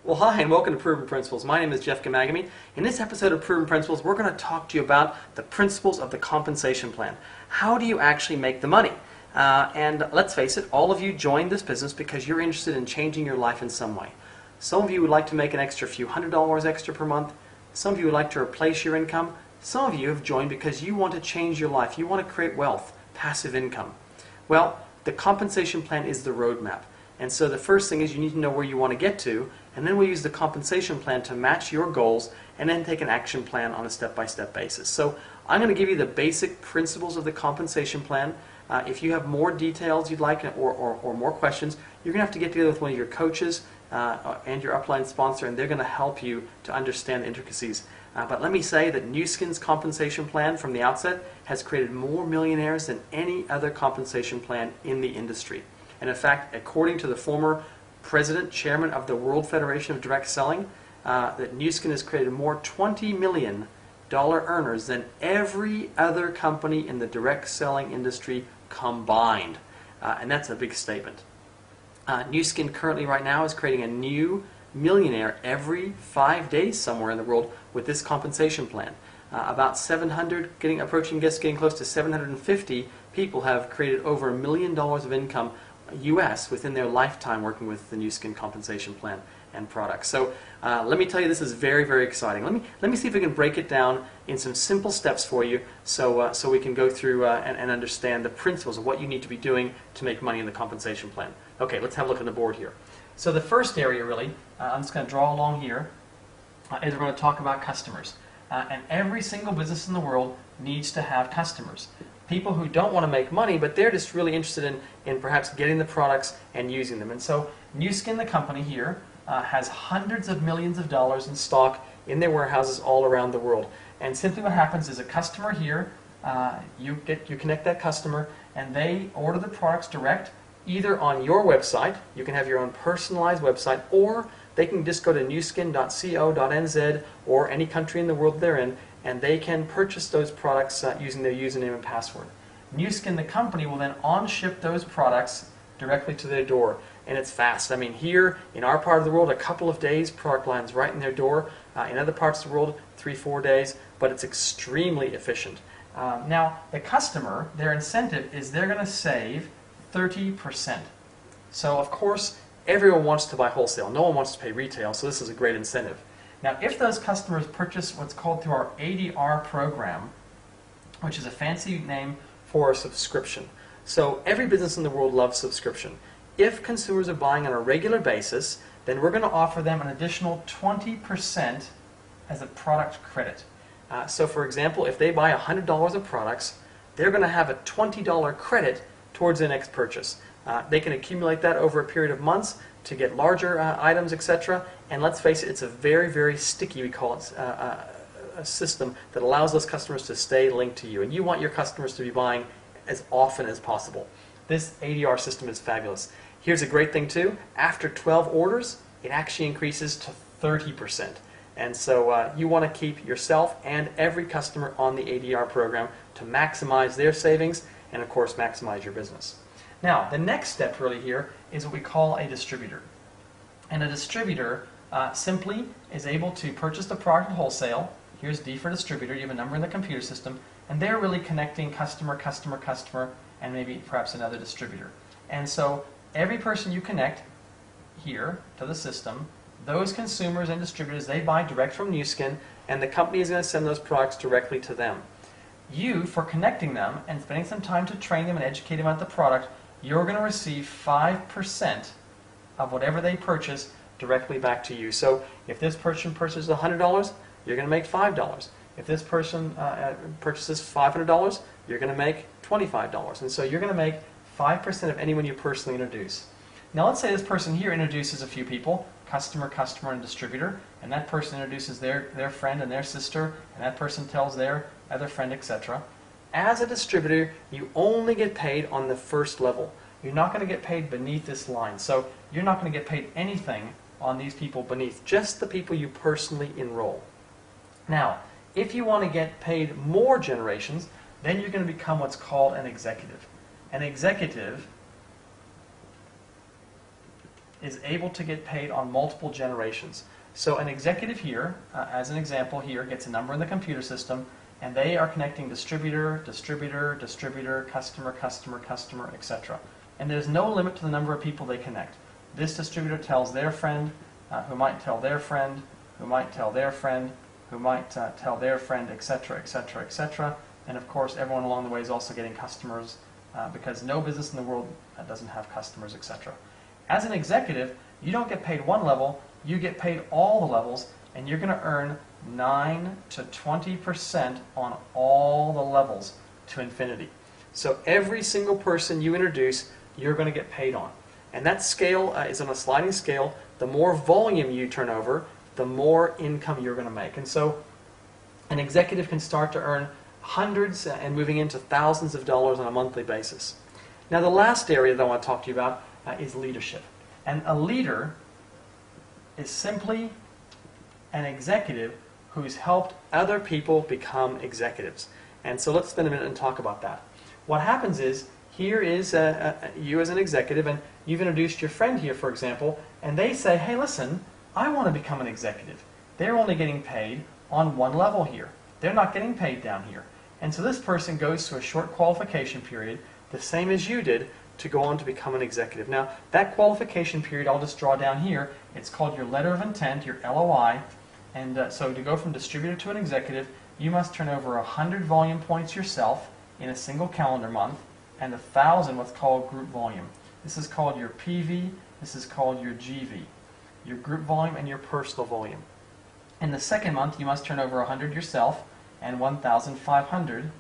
Well, hi, and welcome to Proven Principles. My name is Jeff Gamagami. In this episode of Proven Principles, we're going to talk to you about the principles of the compensation plan. How do you actually make the money? And let's face it, all of you joined this business because you're interested in changing your life in some way. Some of you would like to make an extra few $100s extra per month. Some of you would like to replace your income. Some of you have joined because you want to change your life. You want to create wealth, passive income. Well, the compensation plan is the roadmap. And so the first thing is you need to know where you want to get to, and then we'll use the compensation plan to match your goals and then take an action plan on a step-by-step basis. So I'm going to give you the basic principles of the compensation plan. If you have more details you'd like or more questions, you're going to have to get together with one of your coaches and your upline sponsor, and they're going to help you to understand the intricacies. But let me say that Nu Skin's compensation plan from the outset has created more millionaires than any other compensation plan in the industry. And in fact, according to the former president, chairman of the World Federation of Direct Selling, that Nu Skin has created more $20 million earners than every other company in the direct selling industry combined. And that's a big statement. Nu Skin currently right now is creating a new millionaire every 5 days somewhere in the world with this compensation plan. About 700, approaching getting close to 750 people have created over $1 million of income US within their lifetime working with the Nu Skin compensation plan and products. So let me tell you, this is very, very exciting. Let me see if we can break it down in some simple steps for you so we can go through and understand the principles of what you need to be doing to make money in the compensation plan. Okay, let's have a look at the board here. So the first area really, I'm just going to draw along here, is we're going to talk about customers. And every single business in the world needs to have customers. People who don't want to make money, but they're just really interested in perhaps getting the products and using them. And so Nu Skin, the company here, has hundreds of millions of dollars in stock in their warehouses all around the world. And simply what happens is a customer here, you connect that customer, and they order the products direct, either on your website. You can have your own personalized website, or they can just go to nuskin.co.nz or any country in the world they're in, and they can purchase those products using their username and password. Nu Skin, the company, will then on-ship those products directly to their door, and it's fast. I mean, here in our part of the world, a couple of days, product lands right in their door. In other parts of the world, 3-4 days, but it's extremely efficient. Now, the customer, their incentive is they're going to save 30%. So, of course, everyone wants to buy wholesale. No one wants to pay retail, so this is a great incentive. Now, if those customers purchase what's called through our ADR program, which is a fancy name for a subscription. So every business in the world loves subscription. If consumers are buying on a regular basis, then we're going to offer them an additional 20% as a product credit. So for example, if they buy $100 of products, they're going to have a $20 credit towards their next purchase. They can accumulate that over a period of months to get larger items, etc. And let's face it, it's a very, very sticky, we call it, a system that allows those customers to stay linked to you. And you want your customers to be buying as often as possible. This ADR system is fabulous. Here's a great thing too. After 12 orders, it actually increases to 30%. And so you want to keep yourself and every customer on the ADR program to maximize their savings and, of course, maximize your business. Now, the next step really here is what we call a distributor. And a distributor simply is able to purchase the product at wholesale. Here's D for distributor. You have a number in the computer system. And they're really connecting customer, customer, customer, and maybe perhaps another distributor. And so every person you connect here to the system, those consumers and distributors, they buy direct from Nu Skin, and the company is going to send those products directly to them. You, for connecting them and spending some time to train them and educate them about the product, you're going to receive 5% of whatever they purchase directly back to you. So if this person purchases $100, you're going to make $5. If this person purchases $500, you're going to make $25. And so you're going to make 5% of anyone you personally introduce. Now let's say this person here introduces a few people, customer, customer, and distributor, and that person introduces their friend and their sister, and that person tells their other friend, etc. As a distributor, you only get paid on the first level. You're not going to get paid beneath this line. So you're not going to get paid anything on these people beneath, just the people you personally enroll. Now, if you want to get paid more generations, then you're going to become what's called an executive. An executive is able to get paid on multiple generations. So an executive here, as an example here, gets a number in the computer system, and they are connecting distributor, distributor, distributor, customer, customer, customer, etc. And there's no limit to the number of people they connect. This distributor tells their friend, who might tell their friend, who might tell their friend, who might tell their friend, etc., etc., etc. And of course, everyone along the way is also getting customers, because no business in the world doesn't have customers, etc. As an executive, you don't get paid one level, you get paid all the levels, and you're going to earn 9 to 20% on all the levels to infinity. So every single person you introduce, you're going to get paid on. And that scale is on a sliding scale. The more volume you turn over, the more income you're going to make. And so an executive can start to earn hundreds and moving into thousands of dollars on a monthly basis. Now the last area that I want to talk to you about is leadership. And a leader is simply an executive who's helped other people become executives. And so let's spend a minute and talk about that. What happens is, here is you as an executive, and you've introduced your friend here, for example, and they say, hey, listen, I want to become an executive. They're only getting paid on one level here. They're not getting paid down here. And so this person goes through a short qualification period, the same as you did, to go on to become an executive. Now, that qualification period I'll just draw down here. It's called your letter of intent, your LOI. And so to go from distributor to an executive, you must turn over 100 volume points yourself in a single calendar month, and 1,000 what's called group volume. This is called your PV, this is called your GV, your group volume and your personal volume. In the second month, you must turn over 100 yourself and 1,500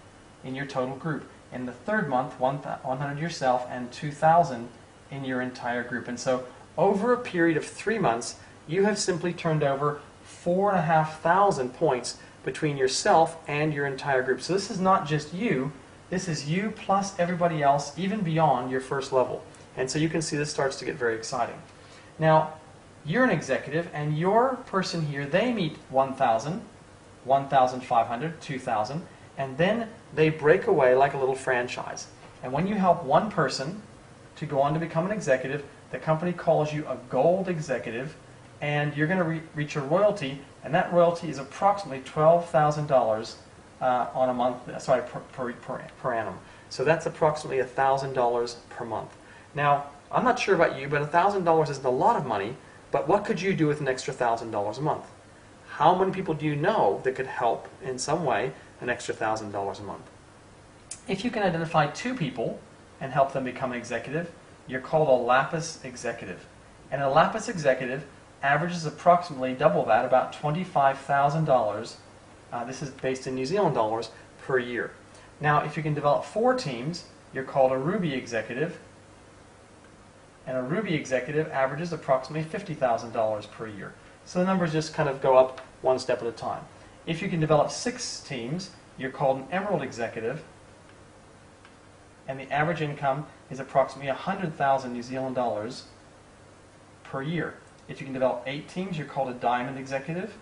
in your total group. In the third month, 100 yourself and 2,000 in your entire group. And so over a period of 3 months, you have simply turned over 4,500 points between yourself and your entire group. So this is not just you, this is you plus everybody else, even beyond your first level. And so you can see this starts to get very exciting. Now, you're an executive, and your person here, they meet 1,000, 1,500, 2,000, and then they break away like a little franchise. And when you help one person to go on to become an executive, the company calls you a gold executive, and you're going to reach a royalty, and that royalty is approximately $12,000 on a month, per annum. So that's approximately $1,000 per month. Now, I'm not sure about you, but $1,000 isn't a lot of money, but what could you do with an extra $1,000 a month? How many people do you know that could help in some way an extra $1,000 a month? If you can identify 2 people and help them become an executive, you're called a lapis executive. And a lapis executive averages approximately double that, about $25,000. This is based in New Zealand dollars per year. Now, if you can develop 4 teams, you're called a ruby executive. And a ruby executive averages approximately $50,000 per year. So the numbers just kind of go up one step at a time. If you can develop 6 teams, you're called an emerald executive. And the average income is approximately 100,000 New Zealand dollars per year. If you can develop 8 teams, you're called a diamond executive.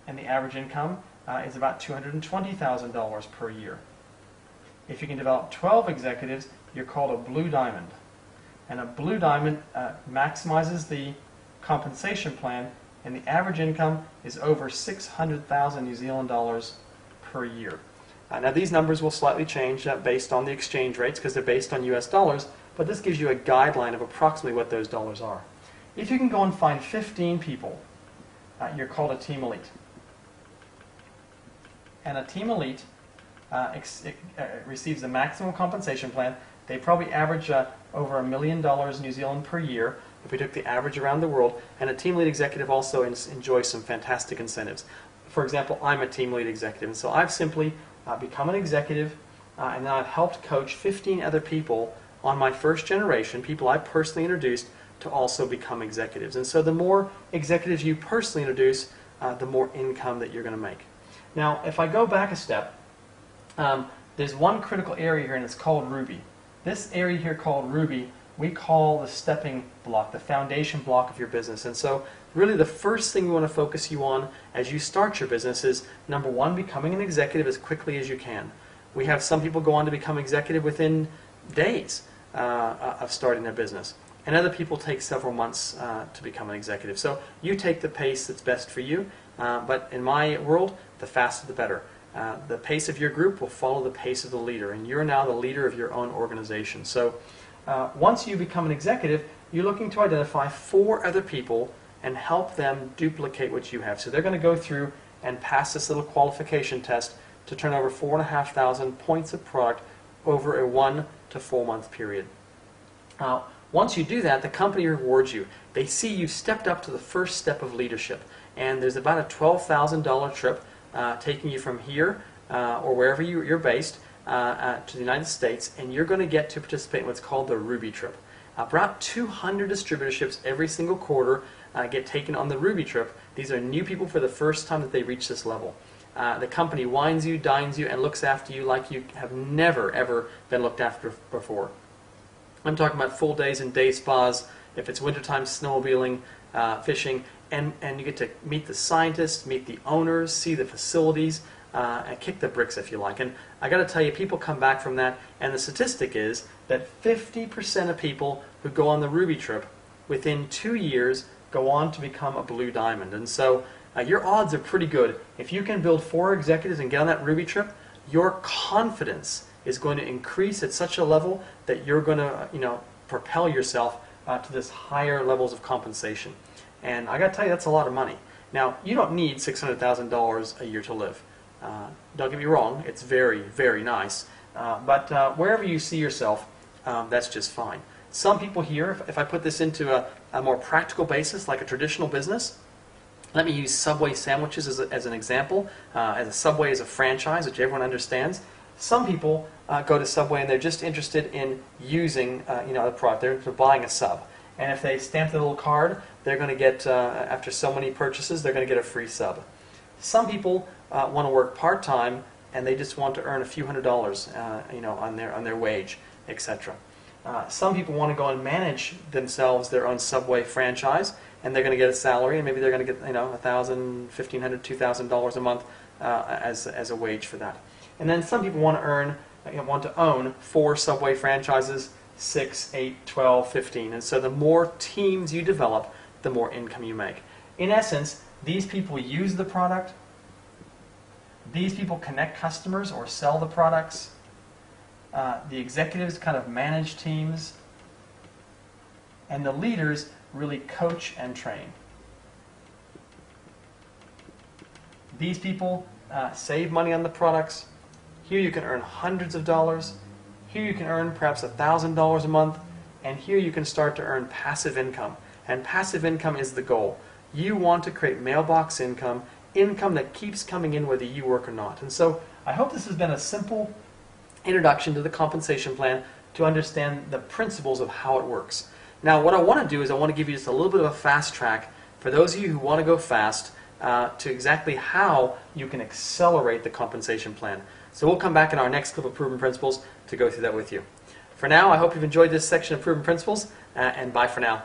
And the average income is about $220,000 per year. If you can develop 12 executives, you're called a blue diamond. And a blue diamond maximizes the compensation plan, and the average income is over 600,000 New Zealand dollars per year. Now these numbers will slightly change based on the exchange rates, because they're based on US dollars, but this gives you a guideline of approximately what those dollars are. If you can go and find 15 people, you're called a team elite. And a team elite receives the maximum compensation plan. They probably average over $1 million New Zealand per year if we took the average around the world. And a team lead executive also enjoys some fantastic incentives. For example, I'm a team lead executive, and so I've simply become an executive, and then I've helped coach 15 other people on my first generation, people I personally introduced, to also become executives. And so the more executives you personally introduce, the more income that you're going to make. Now, if I go back a step, there's one critical area here, and it's called Ruby. This area here called Ruby, we call the stepping block, the foundation block of your business. And so really the first thing we want to focus you on as you start your business is, number 1, becoming an executive as quickly as you can. We have some people go on to become executive within days of starting their business. and other people take several months to become an executive. So you take the pace that's best for you, but in my world, the faster the better. The pace of your group will follow the pace of the leader, and you're now the leader of your own organization. So once you become an executive, you're looking to identify 4 other people and help them duplicate what you have. So they're going to go through and pass this little qualification test to turn over 4,500 points of product over a 1 to 4 month period. Once you do that, the company rewards you. They see you stepped up to the first step of leadership, and there's about a $12,000 trip taking you from here or wherever you're based to the United States, and you're going to get to participate in what's called the Ruby trip. About 200 distributorships every single quarter get taken on the Ruby trip. These are new people for the first time that they reach this level. The company wines you, dines you, and looks after you like you have never, ever been looked after before. I'm talking about full days in day spas, if it's wintertime, snowmobiling, fishing, and you get to meet the scientists, meet the owners, see the facilities, and kick the bricks if you like. And I got to tell you, people come back from that, and the statistic is that 50% of people who go on the Ruby trip within 2 years go on to become a blue diamond. And so your odds are pretty good. If you can build 4 executives and get on that Ruby trip, your confidence is going to increase at such a level that you're going to, propel yourself to this higher levels of compensation. And I got to tell you, that's a lot of money. Now, you don't need $600,000 a year to live. Don't get me wrong, it's very, very nice. But wherever you see yourself, that's just fine. Some people here, if I put this into a more practical basis, like a traditional business, let me use Subway sandwiches as an example. As a Subway is a franchise, which everyone understands. Some people go to Subway and they're just interested in using the product. They're buying a sub. And if they stamp the little card, they're going to get, after so many purchases, they're going to get a free sub. Some people want to work part-time and they just want to earn a few $100s on their wage, etc. Some people want to go and manage themselves their own Subway franchise, and they're going to get a salary, and maybe they're going to get $1,000, $1,500, $2,000 a month as a wage for that. And then some people want to own 4 Subway franchises, 6, 8, 12, 15. And so the more teams you develop, the more income you make. In essence, these people use the product. These people connect customers or sell the products. The executives kind of manage teams. And the leaders really coach and train. These people save money on the products. Here you can earn hundreds of dollars. Here you can earn perhaps $1,000 a month. And here you can start to earn passive income. And passive income is the goal. You want to create mailbox income, income that keeps coming in whether you work or not. And so I hope this has been a simple introduction to the compensation plan to understand the principles of how it works. Now what I want to do is I want to give you just a little bit of a fast track for those of you who want to go fast to exactly how you can accelerate the compensation plan. So we'll come back in our next clip of Proven Principles to go through that with you. For now, I hope you've enjoyed this section of Proven Principles, and bye for now.